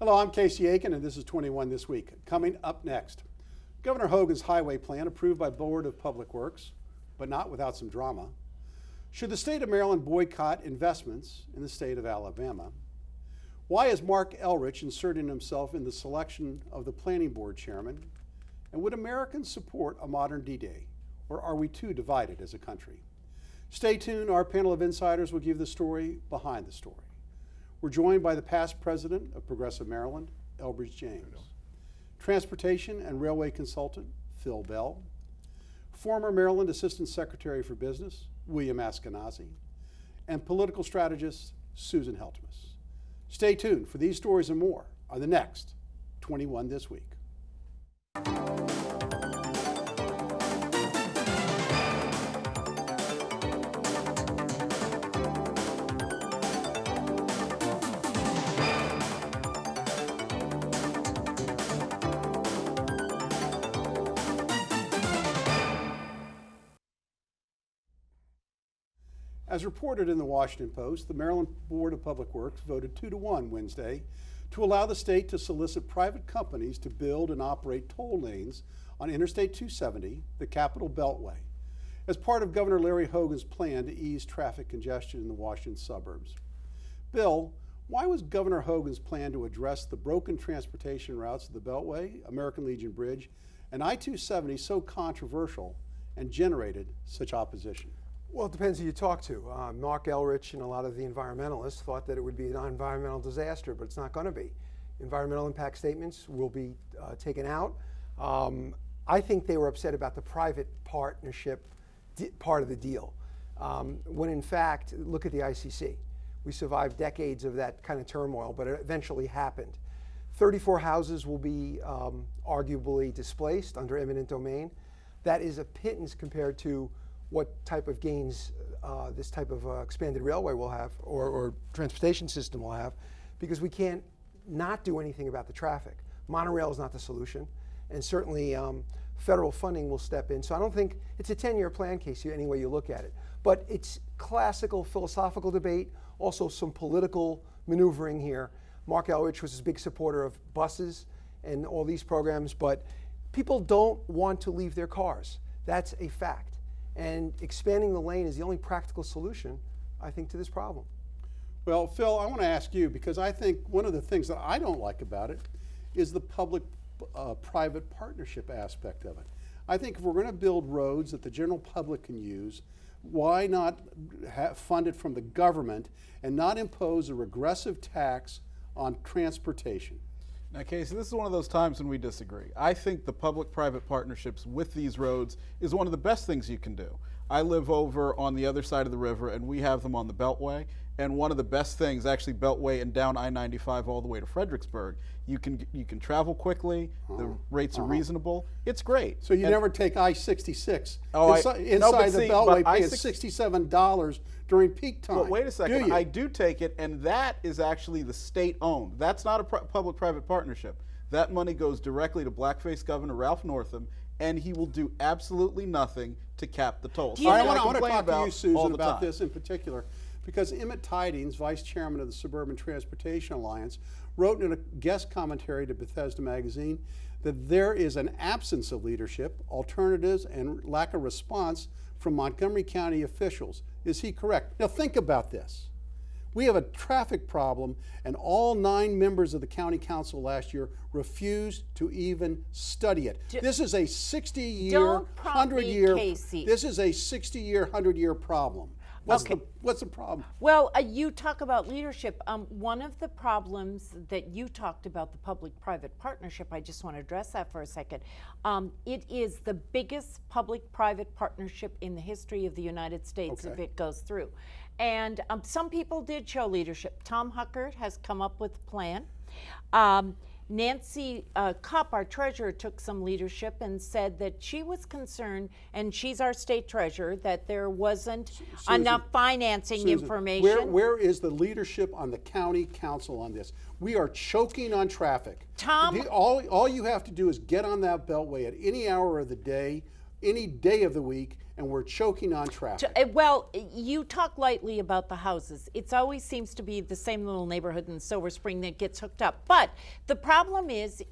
Hello, I'm Casey Aiken, and this is 21 This Week. Coming up next, Governor Hogan's highway plan approved by Board of Public Works, but not without some drama. Should the state of Maryland boycott investments in the state of Alabama? Why is Mark Elbridge inserting himself in the selection of the planning board chairman? And would Americans support a modern D-Day, or are we too divided as a country? Stay tuned, our panel of insiders will give the story behind the story. We're joined by the past president of Progressive Maryland, Elbridge James, transportation and railway consultant, Phil Bell, former Maryland Assistant Secretary for Business, William Askinazi, and political strategist, Susan Heltemes. Stay tuned for these stories and more on the next 21 This Week. As reported in the Washington Post, the Maryland Board of Public Works voted 2-1 Wednesday to allow the state to solicit private companies to build and operate toll lanes on Interstate 270, the Capital Beltway, as part of Governor Larry Hogan's plan to ease traffic congestion in the Washington suburbs. Bill, why was Governor Hogan's plan to address the broken transportation routes of the Beltway, American Legion Bridge, and I-270 so controversial and generated such opposition? Well, it depends who you talk to. Mark Elbridge and a lot of the environmentalists thought that it would be an environmental disaster, but it's not going to be. Environmental impact statements will be taken out. I think they were upset about the private partnership part of the deal, when in fact, look at the ICC. We survived decades of that kind of turmoil, but it eventually happened. 34 houses will be arguably displaced under eminent domain. That is a pittance compared to what type of gains this type of expanded railway will have, or transportation system will have, because we can't not do anything about the traffic. Monorail is not the solution, and certainly federal funding will step in. So I don't think it's a 10-year plan, Casey, any way you look at it. But it's classical philosophical debate, also some political maneuvering here. Mark Elbridge was a big supporter of buses and all these programs, but people don't want to leave their cars. That's a fact. And expanding the lane is the only practical solution, I think, to this problem. Well, Phil, I want to ask you, because I think one of the things that I don't like about it is the public-private partnership aspect of it. I think if we're going to build roads that the general public can use, why not fund it from the government and not impose a regressive tax on transportation? Now, Casey, this is one of those times when we disagree. I think the public-private partnerships with these roads is one of the best things you can do. I live over on the other side of the river, and we have them on the Beltway. And one of the best things, actually, Beltway and down I-95 all the way to Fredericksburg, you can travel quickly. The rates are reasonable. It's great. So you never take I-66 inside the Beltway, paying $67 during peak time. But wait a second, I do take it, and that is actually the state-owned. That's not a public-private partnership. That money goes directly to blackface Governor Ralph Northam, and he will do absolutely nothing to cap the tolls. I want to talk to you, Susan, about this in particular, because Emmett Tidings, vice chairman of the Suburban Transportation Alliance, wrote in a guest commentary to Bethesda magazine that there is an absence of leadership, alternatives, and lack of response from Montgomery County officials. Is he correct? Now think about this. We have a traffic problem, and all 9 members of the county council last year refused to even study it. This is a 60-year, 100-year. This is a 60-year, 100-year problem. What's the problem? Well, you talk about leadership. One of the problems that you talked about, the public-private partnership, I just want to address that for a second. It is the biggest public-private partnership in the history of the United States if it goes through. And some people did show leadership. Tom Huckert has come up with a plan. Nancy Cupp, our treasurer, took some leadership and said that she was concerned, and she's our state treasurer, that there wasn't enough financing information. Where is the leadership on the county council on this? We are choking on traffic. Tom, all you have to do is get on that beltway at any hour of the day, any day of the week, and we're choking on traffic. Well, you talk lightly about the houses. It always seems to be the same little neighborhood in Silver Spring that gets hooked up. But the problem is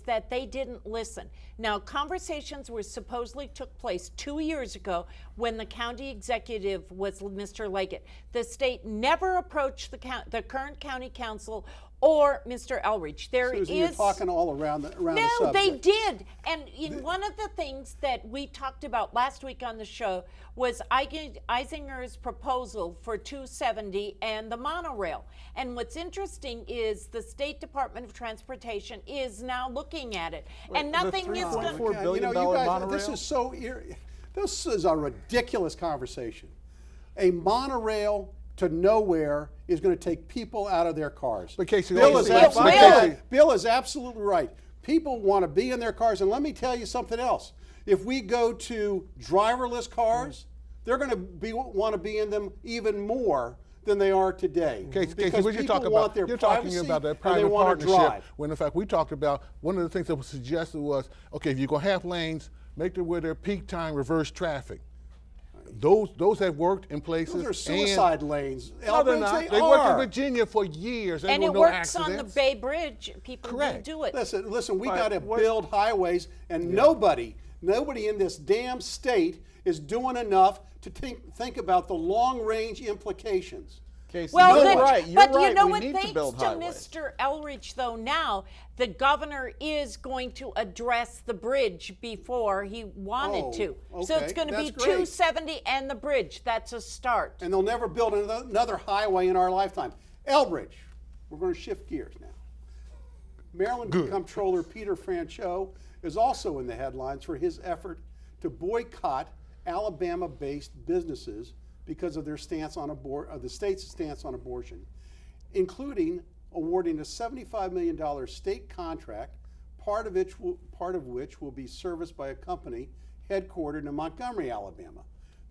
that they didn't listen. Now, conversations were supposedly took place 2 years ago when the county executive was Mr. Leggett. The state never approached the current county council or Mr. Elbridge. Susan, you're talking all around the subject. No, they did. And one of the things that we talked about last week on the show was Eisinger's proposal for 270 and the monorail. And what's interesting is the State Department of Transportation is now looking at it. And nothing is going $3.4 to... billion you guys, monorail? this is so this is a ridiculous conversation. A monorail to nowhere is going to take people out of their cars. But Casey, Bill is It will. Bill is absolutely right. People want to be in their cars, and let me tell you something else. If we go to driverless cars, they're going to want to be in them even more than they are today. Casey, Because what you're people talking want about? their You're talking privacy about that and they private want to partnership. drive. When in fact we talked about one of the things that was suggested was, okay, if you're gonna have lanes, make it where they're peak time reverse traffic. Those have worked in places. Those are suicide lanes. No, they're Elbridge, not. They They worked in are. Virginia for years. And There it were no works on the accidents. Bay Bridge. People Correct. do it. Listen, we Right. got to What- build highways, and nobody in this damn state is doing enough to think about the long-range implications. Casey, Well, you're then, right. You're but right. you know we what? need Thanks to build highways. Mr. Elbridge, though, now the governor is going to address the bridge before he wanted Oh, to. So okay. it's going to be That's great. 270 and the bridge. That's a start. And they'll never build another highway in our lifetime. Elbridge, we're going to shift gears now. Maryland Comptroller Peter Franchot is also in the headlines for his effort to boycott Alabama-based businesses because of their stance on the state's stance on abortion, including awarding a $75 million state contract, part of which will be serviced by a company headquartered in Montgomery, Alabama.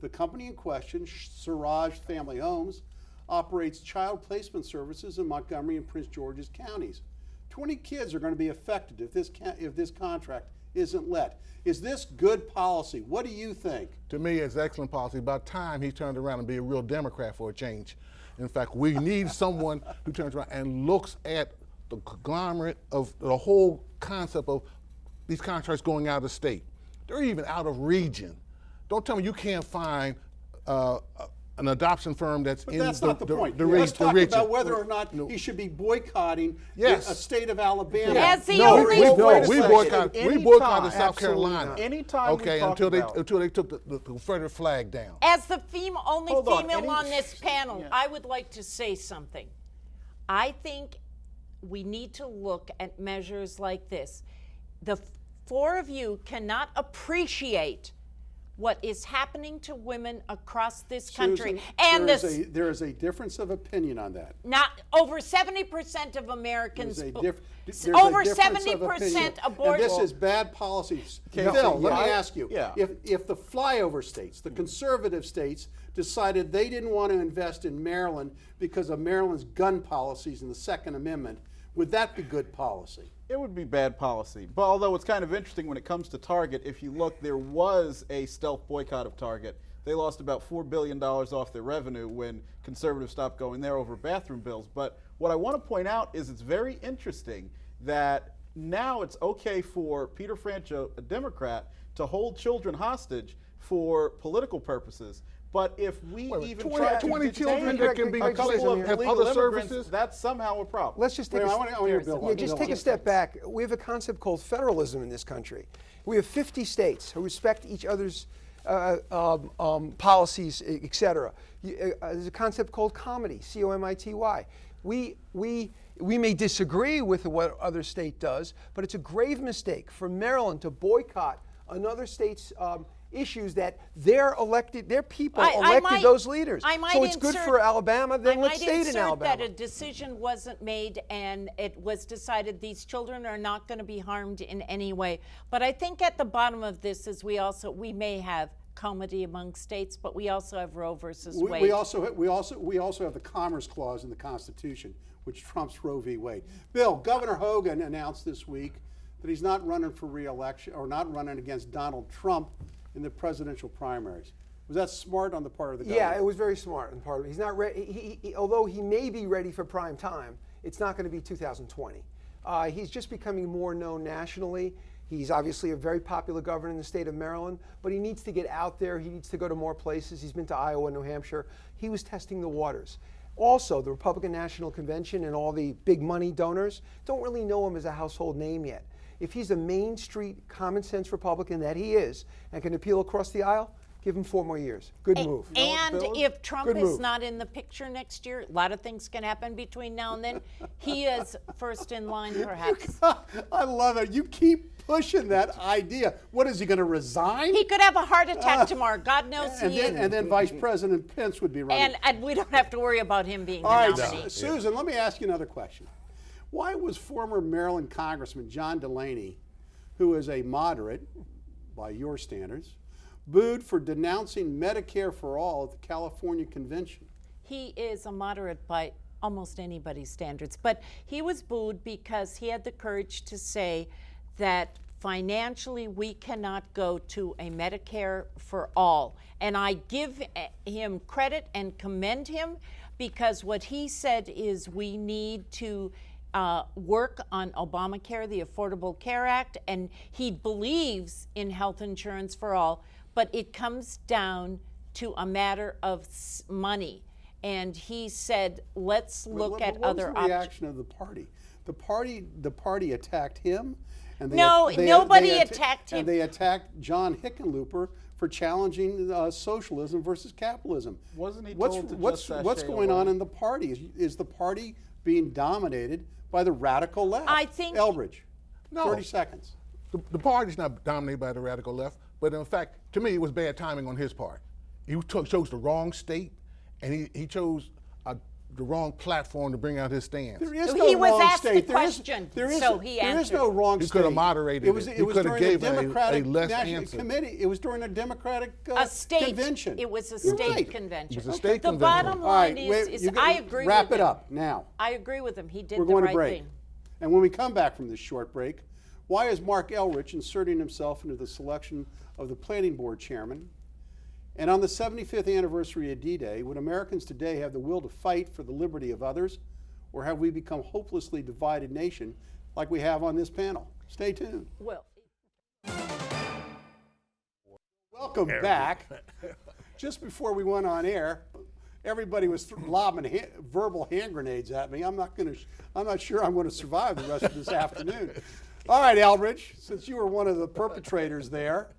The company in question, Siraj Family Homes, operates child placement services in Montgomery and Prince George's counties. 20 kids are going to be affected if this contract isn't let. Is this good policy? What do you think? To me, it's excellent policy. About time he turned around and be a real Democrat for a change. In fact, we need someone who turns around and looks at the conglomerate of the whole concept of these contracts going out of state. They're even out of region. Don't tell me you can't find an adoption firm that's But in that's not the point. the Let's talk region. about whether or not he should be boycotting Yes. a state of Alabama. As the No, only we legislation. boycotted South Absolutely Carolina. not. Anytime we Okay, talk until about- they took the Confederate flag down. As the only Hold on, female any- on this panel, Yeah. I would like to say something. I think we need to look at measures like this. The four of you cannot appreciate what is happening to women across this country. Susan, And there is a difference of opinion on that. not over 70% of Americans, There's a over difference of 70% opinion. abort. And this is bad policies. Okay, Phil, let yeah, me ask you. yeah. If the flyover states, the conservative states, decided they didn't want to invest in Maryland because of Maryland's gun policies in the Second Amendment, would that be good policy? It would be bad policy. But although it's kind of interesting when it comes to Target, if you look, there was a stealth boycott of Target. They lost about $4 billion off their revenue when conservatives stopped going there over bathroom bills. But what I want to point out is it's very interesting that now it's okay for Peter Franchot, a Democrat, to hold children hostage for political purposes. But if we Wait, even 20 try to 20 detain children that can be a couple placed of in have illegal other immigrants, services? that's somehow a problem. Let's just take Wait, a I want to hear Bill. Yeah, just take a step back. We have a concept called federalism in this country. We have 50 states who respect each other's policies, et cetera. There's a concept called comity, C-O-M-I-T-Y. We may disagree with what other state does, but it's a grave mistake for Maryland to boycott another state's issues that their people elected those leaders. I might So it's good insert- for Alabama, then I let's might stay in insert Alabama. that a decision wasn't made and it was decided these children are not going to be harmed in any way. But I think at the bottom of this is we may have comity among states, but we also have Roe versus Wade. We also have the Commerce Clause in the Constitution, which trumps Roe v. Wade. Bill, Governor Hogan announced this week that he's not running for re-election or not running against Donald Trump in the presidential primaries. Was that smart on the part of the Yeah, governor? it was very smart on part of it. He's not ready. Although he may be ready for prime time, it's not going to be 2020. He's just becoming more known nationally. He's obviously a very popular governor in the state of Maryland, but he needs to get out there. He needs to go to more places. He's been to Iowa, New Hampshire. He was testing the waters. Also, the Republican National Convention and all the big money donors don't really know him as a household name yet. If he's a Main Street, common sense Republican that he is and can appeal across the aisle, give him 4 more years. Good move. And if Trump Good is move. not in the picture next year, a lot of things can happen between now and then. He is first in line, perhaps. I love it. You keep pushing that idea. What is he going to resign? He could have a heart attack tomorrow. God knows and he is. then Vice President Pence would be running. And we don't have to worry about him being the All right, nominee. Susan, let me ask you another question. Why was former Maryland Congressman John Delaney, who is a moderate by your standards, booed for denouncing Medicare for All at the California convention? He is a moderate by almost anybody's standards, but he was booed because he had the courage to say that financially we cannot go to a Medicare for all. And I give him credit and commend him, because what he said is we need to work on Obamacare, the Affordable Care Act, and he believes in health insurance for all, but it comes down to a matter of money. And he said, let's look at other What was the options. reaction of the party? The party attacked him. And Nobody attacked him. And they attacked John Hickenlooper for challenging socialism versus capitalism. Wasn't he what's, told to what's, just what's sashay going on away? in the party? Is the party being dominated by the radical left? I think- Elbridge, No. 30 seconds. The party's not dominated by the radical left, but in fact, to me, it was bad timing on his part. He chose the wrong state, and he chose the wrong platform to bring out his stance. There is He no was wrong asked the state. question, so he there is answered. no wrong He state. could have moderated It was, it. it He was could have during the gave a Democratic less National answer. Committee. It was during a Democratic A state convention. It was a You're state right. convention. It was a state the convention. bottom All line right, wait, is you I got- agree wrap with it him. up now. I agree with him. He did We're the going right to break. thing. And when we come back from this short break, why is Mark Elrich inserting himself into the selection of the planning board chairman? And on the 75th anniversary of D-Day, would Americans today have the will to fight for the liberty of others, or have we become a hopelessly divided nation like we have on this panel? Stay tuned. Well, Welcome back. Just before we went on air, everybody was lobbing verbal hand grenades at me. I'm not sure I'm going to survive the rest of this afternoon. All right, Elbridge, since you were one of the perpetrators there,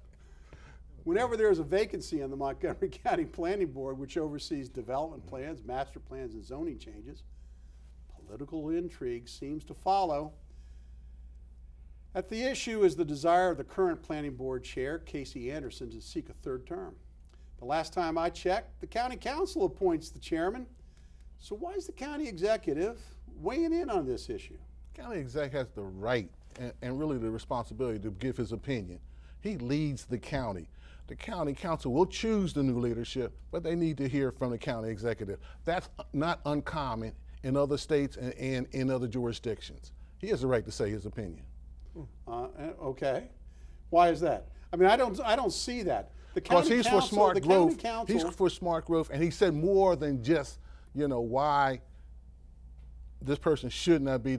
whenever there's a vacancy on the Montgomery County Planning Board, which oversees development plans, master plans, and zoning changes, political intrigue seems to follow. At the issue is the desire of the current planning board chair, Casey Anderson, to seek a third term. The last time I checked, the county council appoints the chairman. So why is the county executive weighing in on this issue? County exec has the right and really the responsibility to give his opinion. He leads the county. The county council will choose the new leadership, but they need to hear from the county executive. That's not uncommon in other states and in other jurisdictions. He has the right to say his opinion. Okay, why is that? I mean, I don't see that. The Because county he's council, for smart the county growth. council, He's for smart growth, and he said more than just, why this person should not be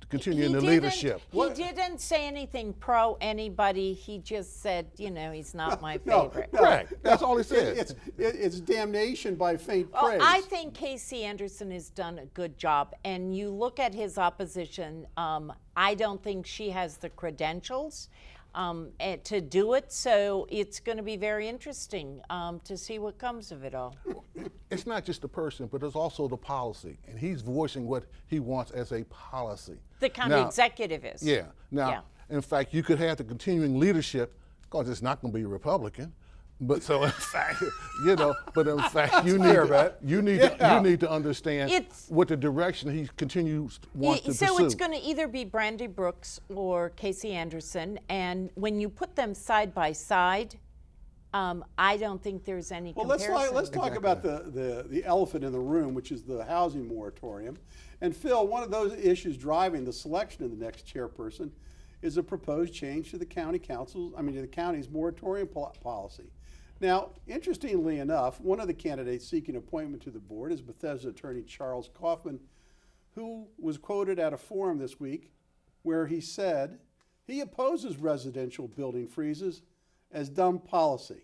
continue in the leadership. He didn't say anything pro anybody. He just said, he's not my favorite. Correct. That's all he said. It's damnation by faint Well, praise. I think Casey Anderson has done a good job. And you look at his opposition, I don't think she has the credentials to do it. So it's going to be very interesting to see what comes of it all. It's not just the person, but it's also the policy. And he's voicing what he wants as a policy. The county executive is. Yeah. Now, Yeah. in fact, you could have the continuing leadership, because it's not going to be a Republican. But so in fact, you need to understand what the direction he wants to So pursue. it's going to either be Brandy Brooks or Casey Anderson, and when you put them side by side, I don't think there's any comparison. Let's talk about the elephant in the room, which is the housing moratorium. And Phil, one of those issues driving the selection of the next chairperson is a proposed change to the to the county's moratorium policy. Now, interestingly enough, one of the candidates seeking appointment to the board is Bethesda attorney Charles Kaufman, who was quoted at a forum this week where he said he opposes residential building freezes as dumb policy.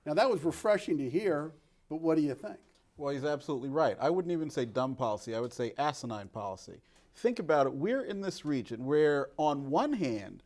Now, that was refreshing to hear, but what do you think? Well, he's absolutely right. I wouldn't even say dumb policy. I would say asinine policy. Think about it. We're in this region where, on one hand,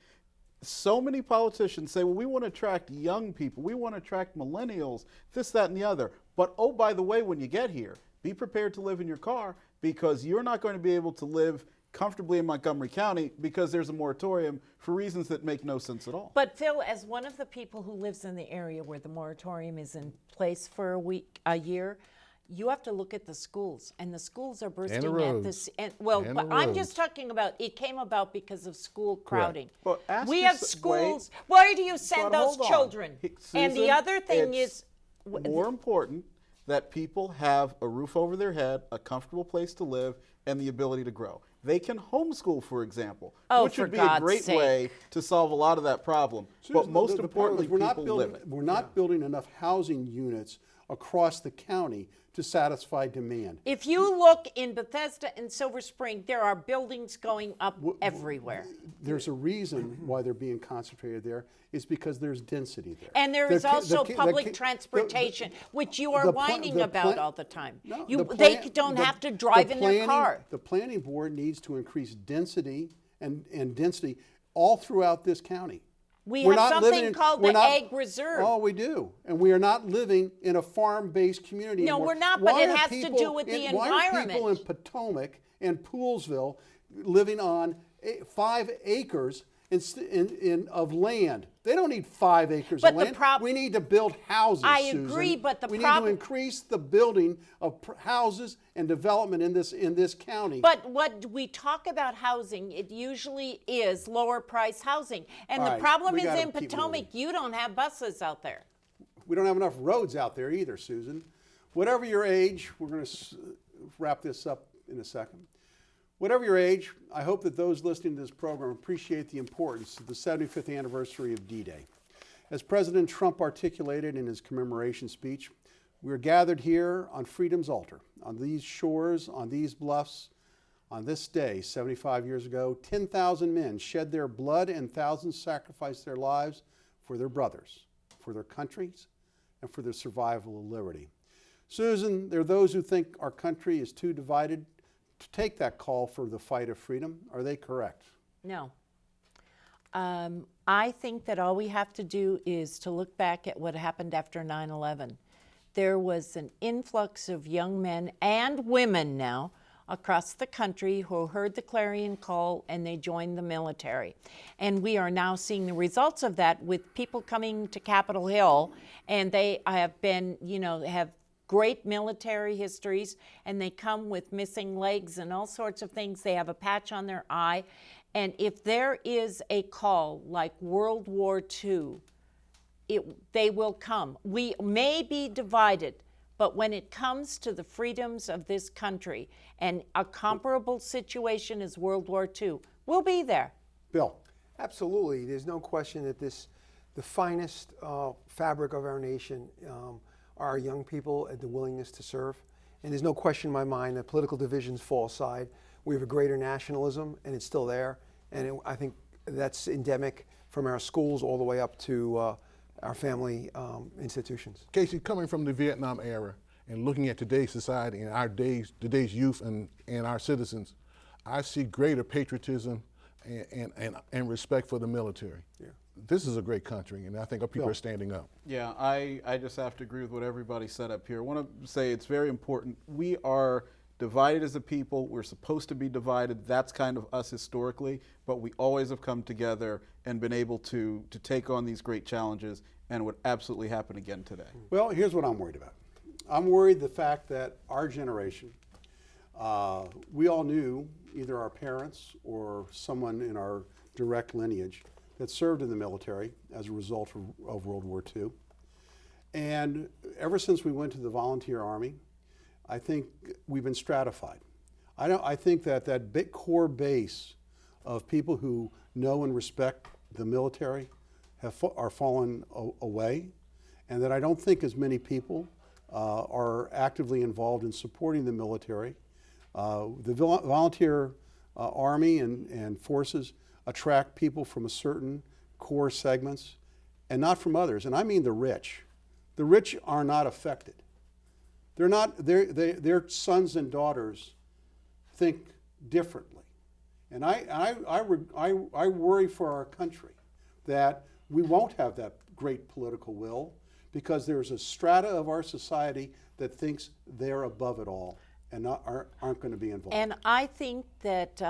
so many politicians say, well, we want to attract young people. We want to attract millennials, this, that, and the other. But, oh, by the way, when you get here, be prepared to live in your car because you're not going to be able to live comfortably in Montgomery County because there's a moratorium for reasons that make no sense at all. But Phil, as one of the people who lives in the area where the moratorium is in place for a year, you have to look at the schools, and the schools are bursting at this. But I'm just talking about it came about because of school crowding. But we have schools. Where do you send those children? And the Susan, other thing is, more important that people have a roof over their head, a comfortable place to live, and the ability to grow. They can homeschool, for example, which would be a great way to solve a lot of that problem. Susan, but most the importantly, problem is people live it. we're not building enough housing units across the county to satisfy demand. if you look in Bethesda and Silver Spring, there are buildings going up everywhere. There's a reason why they're being concentrated there. It's because there's density there. And there is also public transportation, which you are whining about all the time. No, They don't have to drive in their car. The planning board needs to increase density and density all throughout this county. We We're have not living something in- called we're the not- Ag Reserve. Oh, we do. And we are not living in a farm-based community No, anymore. we're not, but Why it are has to people do with the Why are people in environment. Potomac and Poolsville living on 5 acres of land? They don't need 5 acres But of the land. We need to build houses, I Susan. agree, but the we need to problem- increase the building of houses and development in this county. But what we talk about housing, it usually is lower price housing. And All the right, problem we is gotta in keep Potomac, you don't have buses out there. We don't have enough roads out there either, Susan. Whatever your age, we're going to wrap this up in a second. Whatever your age, I hope that those listening to this program appreciate the importance of the 75th anniversary of D-Day. As President Trump articulated in his commemoration speech, we are gathered here on freedom's altar, on these shores, on these bluffs. On this day, 75 years ago, 10,000 men shed their blood and thousands sacrificed their lives for their brothers, for their countries, and for the survival of liberty. Susan, there are those who think our country is too divided to take that call for the fight of freedom. Are they correct? No. I think that all we have to do is to look back at what happened after 9/11. There was an influx of young men and women now across the country who heard the clarion call and they joined the military. And we are now seeing the results of that with people coming to Capitol Hill, and they have been, have great military histories, and they come with missing legs and all sorts of things. They have a patch on their eye. And if there is a call like World War II, they will come. We may be divided, but when it comes to the freedoms of this country and a comparable situation as World War II, we'll be there. Bill. Absolutely. There's no question that the finest fabric of our nation are our young people and the willingness to serve. And there's no question in my mind that political divisions fall aside. We have a greater nationalism, and it's still there. And I think that's endemic from our schools all the way up to our family institutions. Casey, coming from the Vietnam era and looking at today's society and today's youth and our citizens, I see greater patriotism and respect for the military. Yeah. This is a great country, and I think our people are standing up. Yeah, I just have to agree with what everybody said up here. I want to say it's very important. We are divided as a people. We're supposed to be divided. That's kind of us historically, but we always have come together and been able to take on these great challenges, and it would absolutely happen again today. Well, here's what I'm worried about. I'm worried the fact that our generation, we all knew either our parents or someone in our direct lineage that served in the military as a result of World War II. And ever since we went to the volunteer army, I think we've been stratified. I think that core base of people who know and respect the military are fallen away, and that I don't think as many people are actively involved in supporting the military. The volunteer army and forces attract people from a certain core segments and not from others, and I mean the rich. The rich are not affected. They're not, their sons and daughters think differently. And I worry for our country that we won't have that great political will because there's a strata of our society that thinks they're above it all and aren't going to be involved. And I think that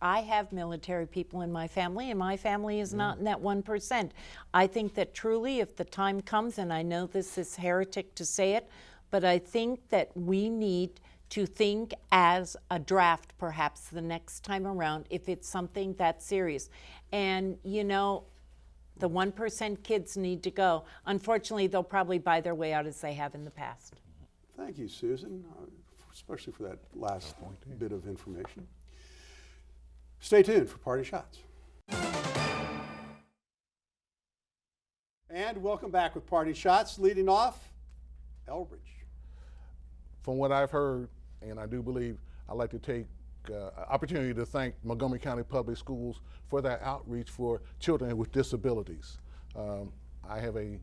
I have military people in my family, and my family is not in that 1%. I think that truly, if the time comes, and I know this is heretic to say it, but I think that we need to think as a draft perhaps the next time around if it's something that serious. And you know, the 1% kids need to go. Unfortunately, they'll probably buy their way out as they have in the past. Thank you, Susan, especially for that last bit of information. Stay tuned for Party Shots. And welcome back with Party Shots. Leading off, Elbridge. From what I've heard, and I do believe, I'd like to take opportunity to thank Montgomery County Public Schools for their outreach for children with disabilities. I have a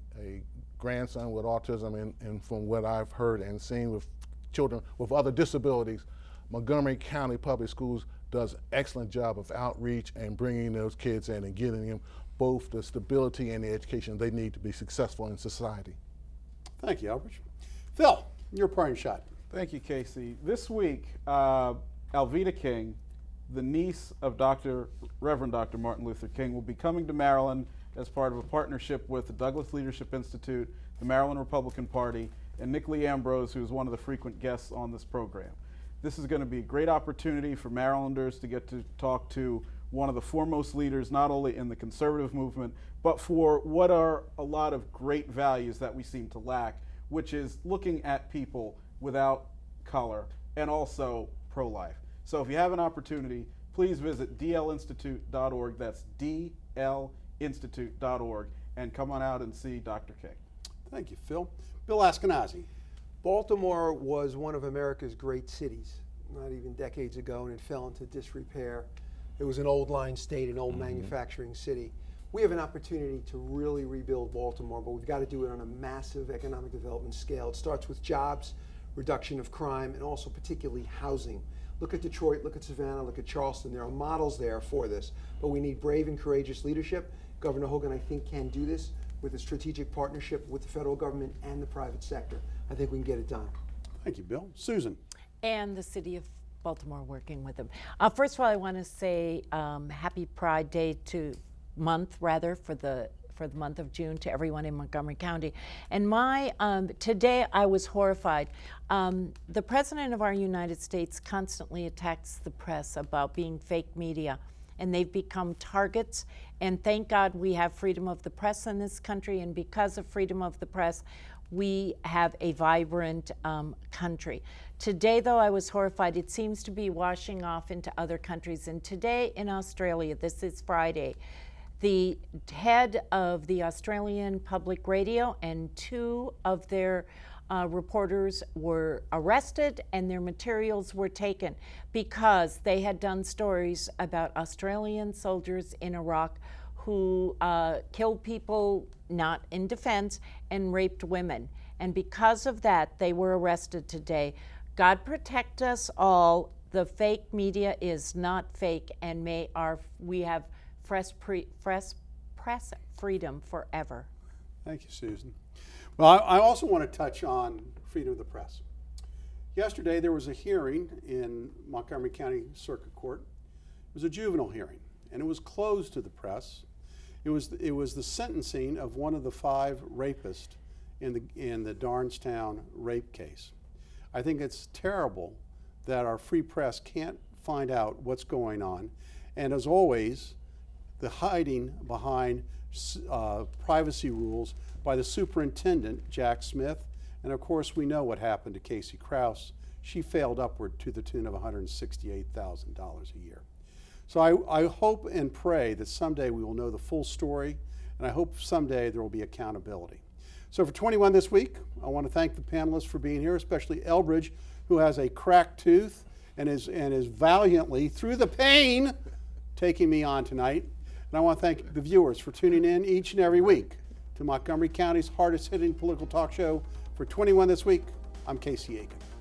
grandson with autism, and from what I've heard and seen with children with other disabilities, Montgomery County Public Schools does an excellent job of outreach and bringing those kids in and getting them both the stability and the education they need to be successful in society. Thank you, Elbridge. Phil, your parting shot. Thank you, Casey. This week, Alveda King, the niece of Reverend Dr. Martin Luther King, will be coming to Maryland as part of a partnership with the Douglas Leadership Institute, the Maryland Republican Party, and Nick Lee Ambrose, who is one of the frequent guests on this program. This is going to be a great opportunity for Marylanders to get to talk to one of the foremost leaders, not only in the conservative movement, but for what are a lot of great values that we seem to lack, which is looking at people without color and also pro-life. So if you have an opportunity, please visit dlinstitute.org. That's dlinstitute.org, and come on out and see Dr. King. Thank you, Phil. Bill Askinazi. Baltimore was one of America's great cities, not even decades ago, and it fell into disrepair. It was an old line state, an old manufacturing city. We have an opportunity to really rebuild Baltimore, but we've got to do it on a massive economic development scale. It starts with jobs, reduction of crime, and also particularly housing. Look at Detroit, look at Savannah, look at Charleston. There are models there for this, but we need brave and courageous leadership. Governor Hogan, I think, can do this with a strategic partnership with the federal government and the private sector. I think we can get it done. Thank you, Bill. Susan. And the city of Baltimore working with them. First of all, I want to say happy Pride Day month for the month of June to everyone in Montgomery County. And today I was horrified. The President of our United States constantly attacks the press about being fake media, and they've become targets. And thank God we have freedom of the press in this country, and because of freedom of the press, we have a vibrant country. Today, though, I was horrified. It seems to be washing off into other countries. And today in Australia, this is Friday, the head of the Australian Public Radio and two of their reporters were arrested and their materials were taken because they had done stories about Australian soldiers in Iraq who killed people not in defense and raped women. And because of that, they were arrested today. God protect us all. The fake media is not fake, and we have press freedom forever. Thank you, Susan. Well, I also want to touch on freedom of the press. Yesterday, there was a hearing in Montgomery County Circuit Court. It was a juvenile hearing, and it was closed to the press. It was the sentencing of one of the 5 rapists in the Darnestown rape case. I think it's terrible that our free press can't find out what's going on, and as always, the hiding behind privacy rules by the superintendent, Jack Smith, and of course we know what happened to Casey Krause. She failed upward to the tune of $168,000 a year. So I hope and pray that someday we will know the full story, and I hope someday there will be accountability. So for 21 this week, I want to thank the panelists for being here, especially Elbridge, who has a cracked tooth and is valiantly, through the pain, taking me on tonight. And I want to thank the viewers for tuning in each and every week to Montgomery County's hardest hitting political talk show. For 21 this week, I'm Casey Aiken.